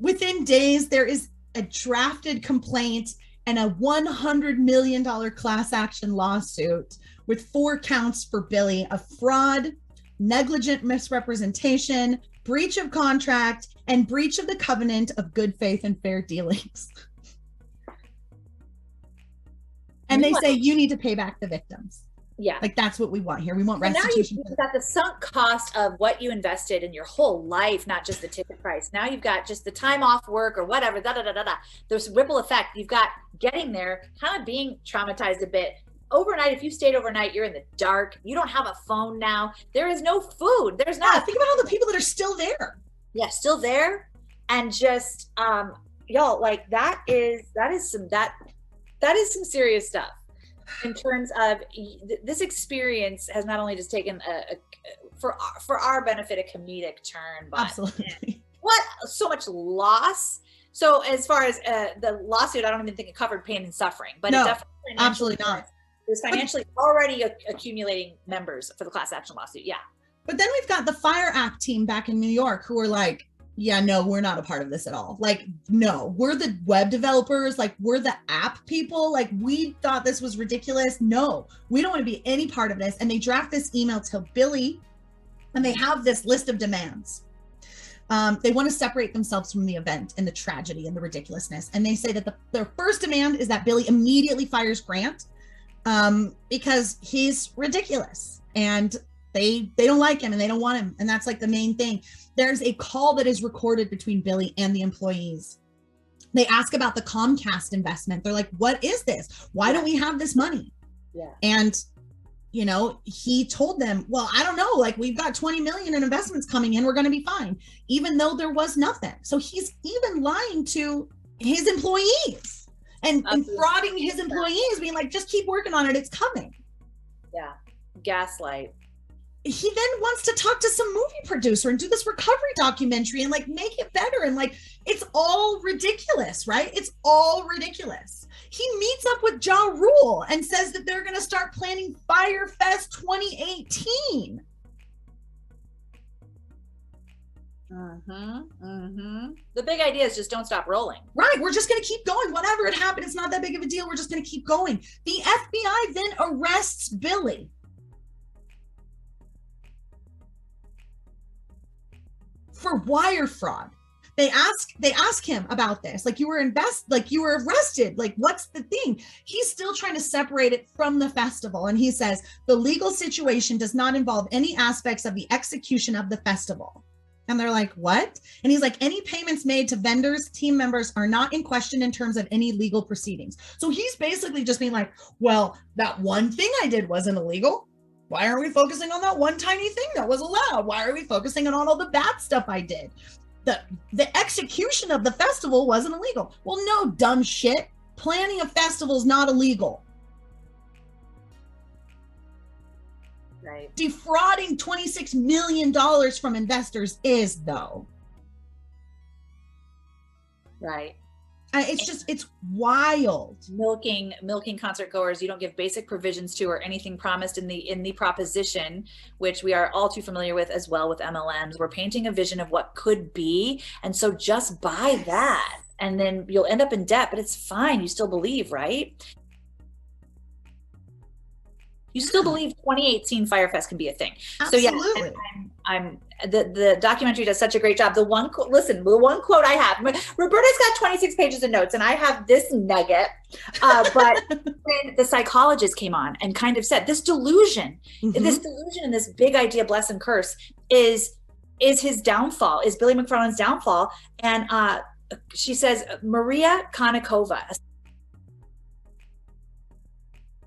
Within days, there is a drafted complaint and a $100 million class action lawsuit with 4 counts for Billy of fraud, negligent misrepresentation, breach of contract, and breach of the covenant of good faith and fair dealings. And they say you need to pay back the victims. Yeah. Like that's what we want here. We want And restitution. now you've got the sunk cost of what you invested in your whole life, not just the ticket price. Now you've got just the time off work or whatever, There's ripple effect. You've got getting there, kind of being traumatized a bit. Overnight, if you stayed overnight, you're in the dark. You don't have a phone now. There is no food. There's not. Think about all the people that are still there. Yeah, still there. And just, y'all, like that is some serious stuff. In terms of this experience has not only just taken for our benefit, a comedic turn, but absolutely what so much loss. So as far as the lawsuit, I don't even think it covered pain and suffering, but no, it definitely absolutely not. There's financially already accumulating members for the class action lawsuit. Yeah. But then we've got the Fyre app team back in New York who are like, yeah, no, we're not a part of this at all. Like, no, we're the web developers. Like, we're the app people. Like, we thought this was ridiculous. No, we don't want to be any part of this. And they draft this email to Billy, and they have this list of demands. They want to separate themselves from the event and the tragedy and the ridiculousness. And they say that their first demand is that Billy immediately fires Grant because he's ridiculous. And they don't like him and they don't want him. And that's like the main thing. There's a call that is recorded between Billy and the employees. They ask about the Comcast investment. They're like, what is this? Why don't we have this money? Yeah. And, you know, he told them, well, I don't know, like we've got 20 million in investments coming in. We're going to be fine, even though there was nothing. So he's even lying to his employees and frauding his employees, being like, just keep working on it. It's coming. Yeah. Gaslight. He then wants to talk to some movie producer and do this recovery documentary and like make it better. And like, it's all ridiculous, right? It's all ridiculous. He meets up with Ja Rule and says that they're going to start planning Fyre Fest 2018. The big idea is just don't stop rolling. Right. We're just going to keep going. Whatever it happened, it's not that big of a deal. We're just going to keep going. The FBI then arrests Billy for wire fraud. They ask him about this. Like, you were arrested. Like, what's the thing? He's still trying to separate it from the festival. And he says the legal situation does not involve any aspects of the execution of the festival. And they're like, what? And he's like, any payments made to vendors, team members are not in question in terms of any legal proceedings. So he's basically just being like, well, that one thing I did wasn't illegal. Why are we focusing on that one tiny thing that was allowed? Why are we focusing on all the bad stuff I did? The execution of the festival wasn't illegal. Well, no, dumb shit. Planning a festival is not illegal. Right. Defrauding $26 million from investors is, though. Right. It's wild. Milking concert goers you don't give basic provisions to or anything promised in the proposition, which we are all too familiar with as well with MLMs. We're painting a vision of what could be, and so just buy that and then you'll end up in debt, but it's fine. You still believe, right? You still believe 2018 Fyre Fest can be a thing. Absolutely. So yeah, I'm the documentary does such a great job. The one quote I have, Roberta's got 26 pages of notes and I have this nugget, but when the psychologist came on and kind of said this delusion and this big idea, bless and curse, is his downfall, is Billy McFarland's downfall. And she says, Maria Konnikova,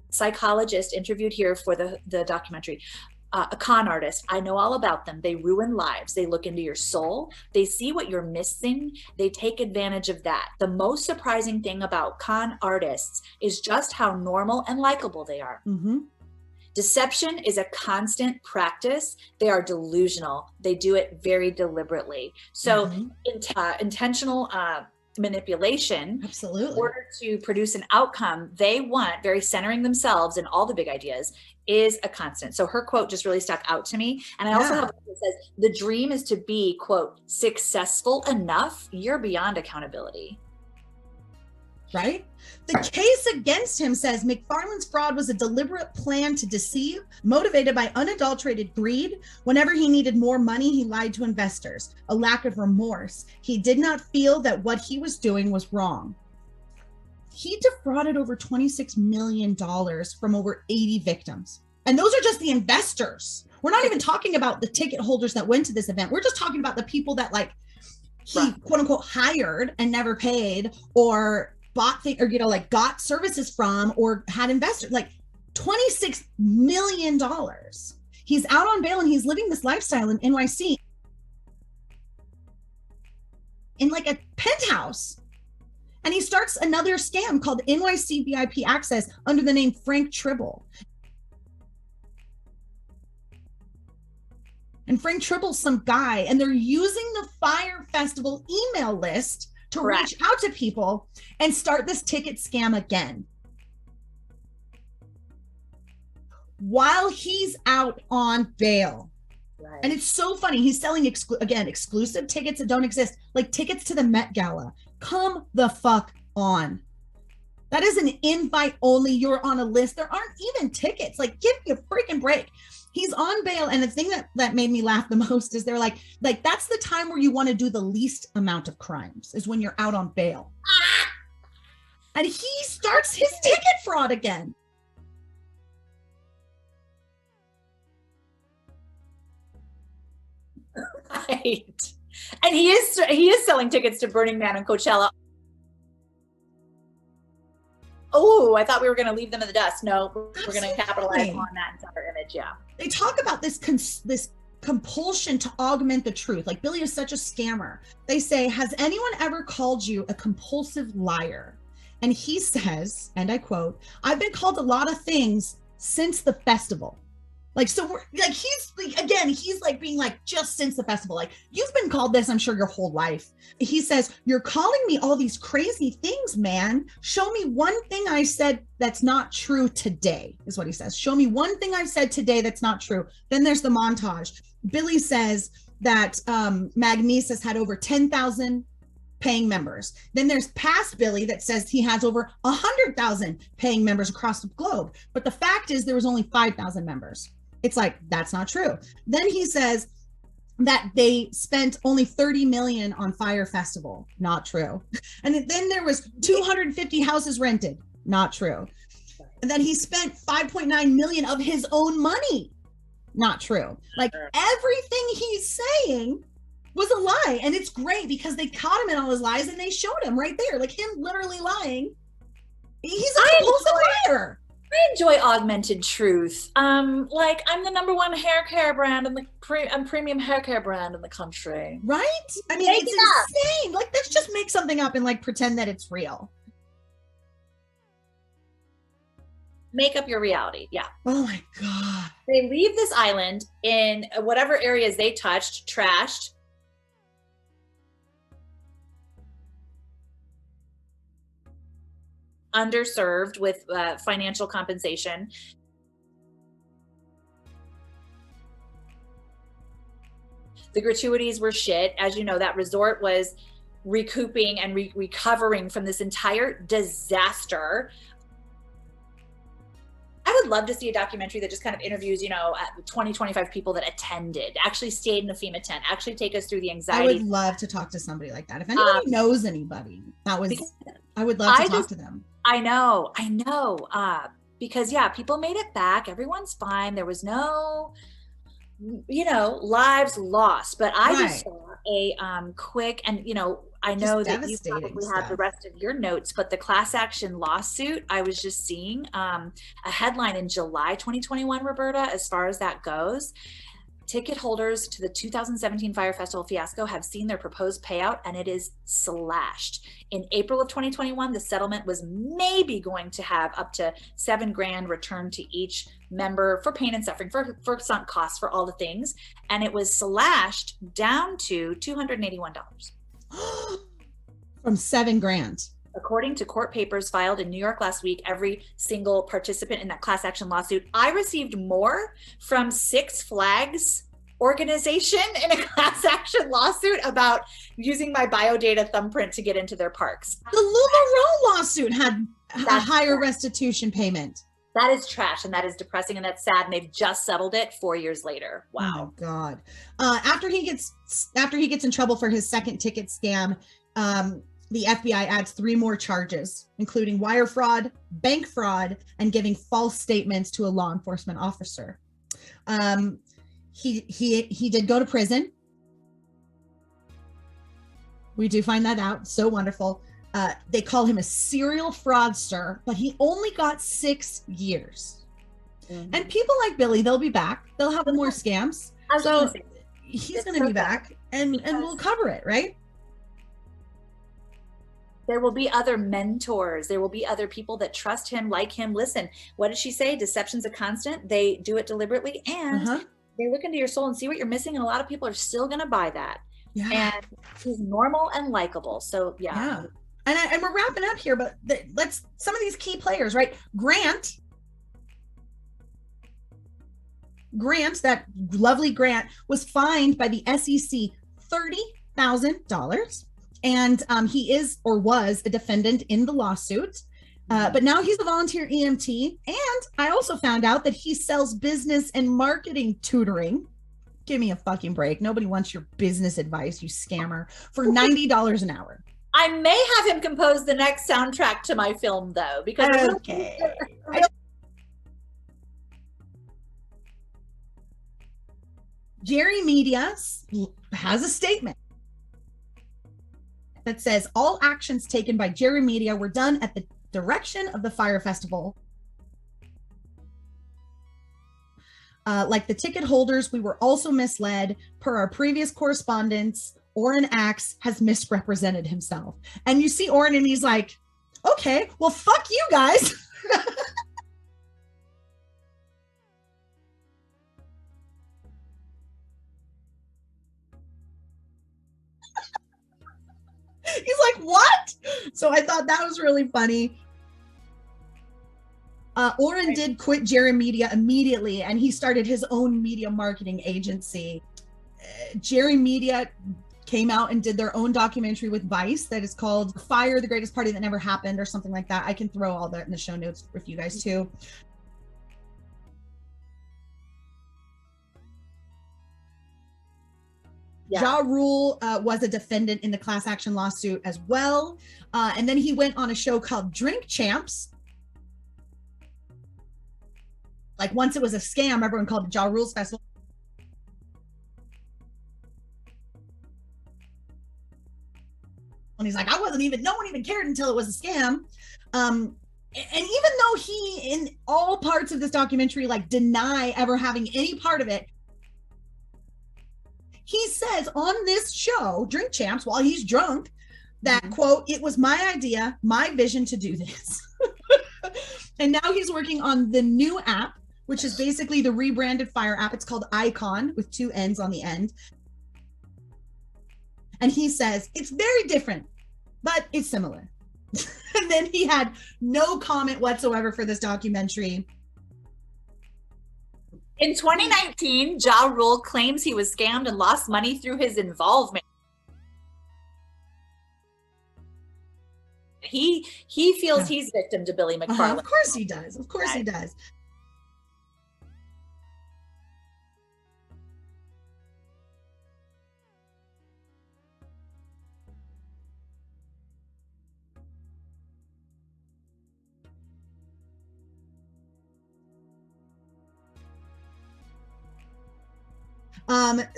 psychologist interviewed here for the documentary, a con artist. I know all about them. They ruin lives. They look into your soul. They see what you're missing. They take advantage of that. The most surprising thing about con artists is just how normal and likable they are. Deception is a constant practice. They are delusional. They do it very deliberately. So intentional manipulation, absolutely, in order to produce an outcome they want, very centering themselves in all the big ideas, is a constant. So her quote just really stuck out to me. And I also have one that says, the dream is to be, quote, successful enough, you're beyond accountability. Right? The case against him says McFarland's fraud was a deliberate plan to deceive, motivated by unadulterated greed. Whenever he needed more money, he lied to investors. A lack of remorse. He did not feel that what he was doing was wrong. He defrauded over $26 million from over 80 victims. And those are just the investors. We're not even talking about the ticket holders that went to this event. We're just talking about the people that like he quote unquote hired and never paid, or bought things, or, you know, like got services from, or had investors, like $26 million. He's out on bail and he's living this lifestyle in NYC in like a penthouse. And he starts another scam called NYC VIP Access under the name Frank Tribble. And Frank Tribble's some guy, and they're using the Fyre Festival email list to reach out to people and start this ticket scam again. While he's out on bail. Right. And it's so funny. He's selling, exclusive tickets that don't exist, like tickets to the Met Gala. Come the fuck on. That is an invite only. You're on a list. There aren't even tickets. Like, give me a freaking break. He's on bail. And the thing that made me laugh the most is they're like, that's the time where you want to do the least amount of crimes, is when you're out on bail. And he starts his ticket fraud again. Right. And he is selling tickets to Burning Man and Coachella. Oh, I thought we were going to leave them in the dust. No, we're going to capitalize on that entire image. Yeah. They talk about this compulsion to augment the truth. Like, Billy is such a scammer. They say, has anyone ever called you a compulsive liar? And he says, and I quote, I've been called a lot of things since the festival. Like, so we're like, he's like being like, just since the festival, like, you've been called this, I'm sure, your whole life. He says, you're calling me all these crazy things, man. Show me one thing I said that's not true today, is what he says. Show me one thing I've said today that's not true. Then there's the montage. Billy says that Magnesis had over 10,000 paying members. Then there's past Billy that says he has over 100,000 paying members across the globe. But the fact is there was only 5,000 members. It's like, that's not true. Then he says that they spent only 30 million on Fyre Festival. Not true. And then there was 250 houses rented. Not true. And then he spent 5.9 million of his own money. Not true. Like, everything he's saying was a lie. And it's great because they caught him in all his lies and they showed him right there, like him literally lying. He's a compulsive liar. I enjoy augmented truth. Like, I'm the #1 hair care brand and premium hair care brand in the country. Right? I mean, it's insane. Like, let's just make something up and like pretend that it's real. Make up your reality. Yeah. Oh my God. They leave this island in whatever areas they touched, trashed. Underserved with financial compensation. The gratuities were shit. As you know, that resort was recouping and recovering from this entire disaster. I would love to see a documentary that just kind of interviews, 20, 25 people that attended, actually stayed in a FEMA tent, actually take us through the anxiety. I would love to talk to somebody like that. If anybody knows anybody, I would love to talk to them. I know. Because people made it back. Everyone's fine. There was no, lives lost, but I just saw a quick, and I know that you probably have the rest of your notes, but the class action lawsuit, I was just seeing a headline in July 2021, Roberta, as far as that goes. Ticket holders to the 2017 Fyre Festival fiasco have seen their proposed payout, and it is slashed. In April of 2021, the settlement was maybe going to have up to $7,000 returned to each member for pain and suffering, for sunk costs, for all the things. And it was slashed down to $281. From $7,000. According to court papers filed in New York last week, every single participant in that class action lawsuit, I received more from Six Flags organization in a class action lawsuit about using my biodata thumbprint to get into their parks. The LuLaRoe lawsuit had a higher restitution payment. That is trash, and that is depressing, and that's sad, and they've just settled it 4 years later. Wow. Oh God. After he gets in trouble for his second ticket scam, the FBI adds 3 more charges, including wire fraud, bank fraud, and giving false statements to a law enforcement officer. He did go to prison. We do find that out. So wonderful. They call him a serial fraudster, but he only got 6 years. Mm-hmm. And people like Billy, they'll be back. They'll have more scams. So he's going to be back, and we'll cover it, right? There will be other mentors. There will be other people that trust him, like him. Listen, what did she say? Deception's a constant. They do it deliberately, and they look into your soul and see what you're missing. And a lot of people are still going to buy that. Yeah. And he's normal and likable. So yeah. And we're wrapping up here, but let's some of these key players, right? Grant, that lovely Grant, was fined by the SEC $30,000. And he is or was a defendant in the lawsuit. But now he's a volunteer EMT. And I also found out that he sells business and marketing tutoring. Give me a fucking break. Nobody wants your business advice, you scammer, for $90 an hour. I may have him compose the next soundtrack to my film, though, because okay. Jerry Media has a statement that says all actions taken by Jerry Media were done at the direction of the Fyre Festival. Like the ticket holders, we were also misled. Per our previous correspondence, Oren Axe has misrepresented himself. And you see Oren and he's like, okay, well, fuck you guys. He's like, what? So I thought that was really funny. Oren did quit Jerry Media immediately, and he started his own media marketing agency. Jerry Media came out and did their own documentary with Vice that is called Fyre, the Greatest Party That Never Happened, or something like that. I can throw all that in the show notes for you guys too. Yeah. Ja Rule was a defendant in the class action lawsuit as well. And then he went on a show called Drink Champs. Like once it was a scam, everyone called it Ja Rule's Festival. And he's like, no one even cared until it was a scam. And even though he, in all parts of this documentary, like deny ever having any part of it, he says on this show, Drink Champs, while he's drunk, that, quote, it was my idea, my vision to do this. And now he's working on the new app, which is basically the rebranded Fyre app. It's called Icon with 2 N's on the end. And he says, it's very different, but it's similar. And then he had no comment whatsoever for this documentary. In 2019, Ja Rule claims he was scammed and lost money through his involvement. He feels he's victim to Billy McFarland. Of course he does. Of course he does.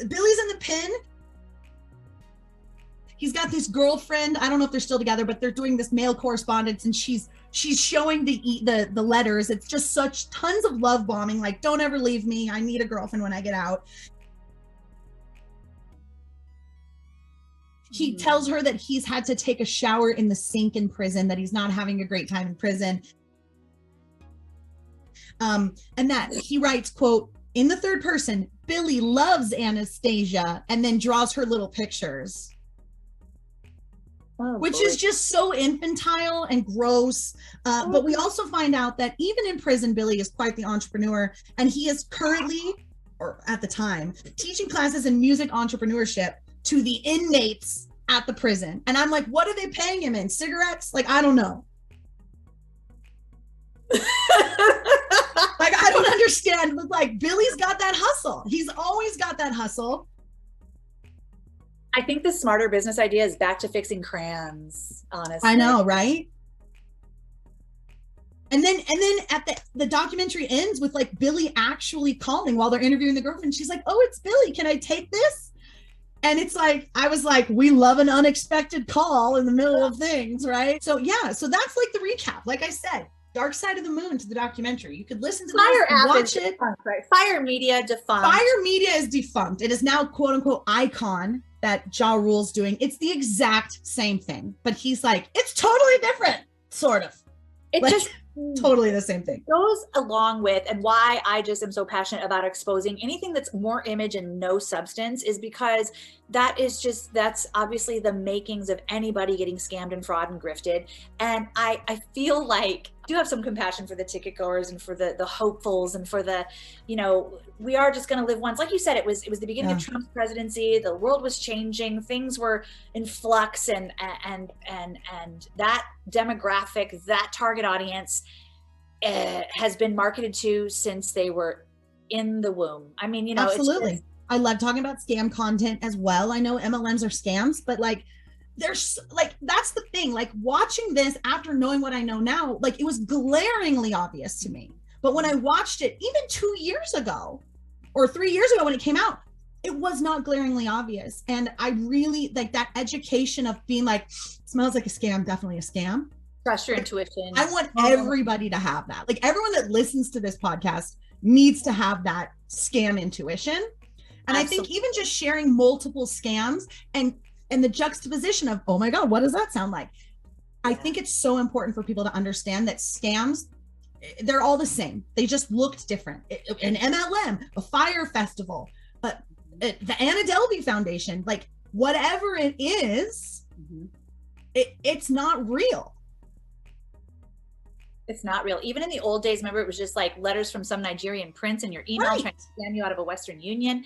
Billy's in the pen. He's got this girlfriend. I don't know if they're still together, but they're doing this mail correspondence, and she's showing the letters. It's just such tons of love bombing. Like, don't ever leave me. I need a girlfriend when I get out. He tells her that he's had to take a shower in the sink in prison, that he's not having a great time in prison. And that he writes, quote, in the third person, Billy loves Anastasia, and then draws her little pictures. Which is just so infantile and gross. But we also find out that even in prison, Billy is quite the entrepreneur, and he is currently, or at the time, teaching classes in music entrepreneurship to the inmates at the prison. And I'm like, what are they paying him in? Cigarettes? Like, I don't know. Like, I don't understand. But like, Billy's got that hustle. He's always got that hustle. I think the smarter business idea is back to fixing crayons, honestly. I know, right? And then at the documentary ends with like Billy actually calling while they're interviewing the girlfriend. She's like, "Oh, it's Billy. Can I take this?" And it's like, I was like, we love an unexpected call in the middle of things, right? So yeah, so that's like the recap. Like I said, Dark Side of the Moon to the documentary. You could listen to Fyre this, app watch is it. defunct, right? Fyre Media defunct. Fyre Media is defunct. It is now quote unquote Icon that Ja Rule's doing. It's the exact same thing, but he's like, it's totally different, sort of. It Like, just totally the same thing. goes along with, and why I just am so passionate about exposing anything that's more image and no substance, is because that's obviously the makings of anybody getting scammed and fraud and grifted. And I feel like I do have some compassion for the ticket goers and for the hopefuls and for the, we are just going to live once. Like you said, it was the beginning of Trump's presidency. The world was changing. Things were in flux, and that demographic, that target audience has been marketed to since they were in the womb. I mean, absolutely. I love talking about scam content as well. I know MLMs are scams, but like, there's like, that's the thing, like watching this after knowing what I know now, like it was glaringly obvious to me. But when I watched it even 2 years ago or 3 years ago when it came out, it was not glaringly obvious. And I really like that education of being like, smells like a scam, definitely a scam. Trust your intuition. I want everybody to have that. Like everyone that listens to this podcast needs to have that scam intuition. And absolutely. I think even just sharing multiple scams and the juxtaposition of, oh my God, what does that sound like? I think it's so important for people to understand that scams, they're all the same. They just looked different. An MLM, a Fyre Festival, the Anna Delvey Foundation, like whatever it is, it's not real. It's not real. Even in the old days, remember, it was just like letters from some Nigerian prince in your email trying to scam you out of a Western Union.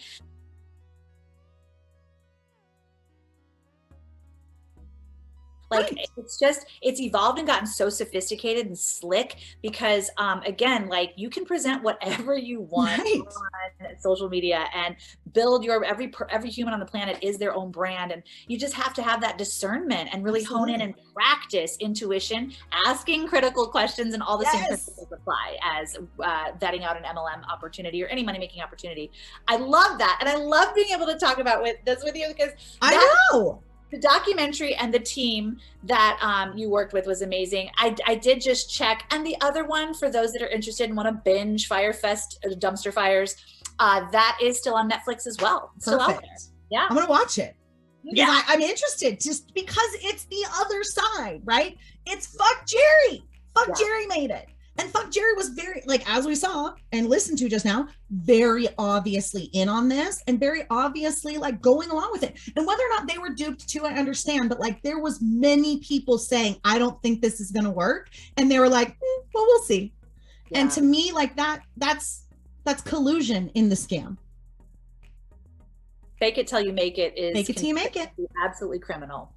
Like it's evolved and gotten so sophisticated and slick because again, like you can present whatever you want on social media and build your every human on the planet is their own brand, and you just have to have that discernment and really hone in and practice intuition, asking critical questions, and all the same principles apply as vetting out an MLM opportunity or any money making opportunity. I love that, and I love being able to talk about this with you because I know. The documentary and the team that you worked with was amazing. I did just check. And the other one, for those that are interested and want to binge Fyre Fest, Dumpster Fires, that is still on Netflix as well. It's still out there. Yeah. I'm going to watch it. Because I'm interested just because it's the other side, right? It's fuck Jerry. Fuck Jerry made it. And fuck Jerry was very, like, as we saw and listened to just now, very obviously in on this and very obviously like going along with it. And whether or not they were duped too, I understand. But like there was many people saying, I don't think this is going to work. And they were like, well, we'll see. Yeah. And to me, like that's collusion in the scam. Fake it till you make it is fake it till you make it. Absolutely criminal.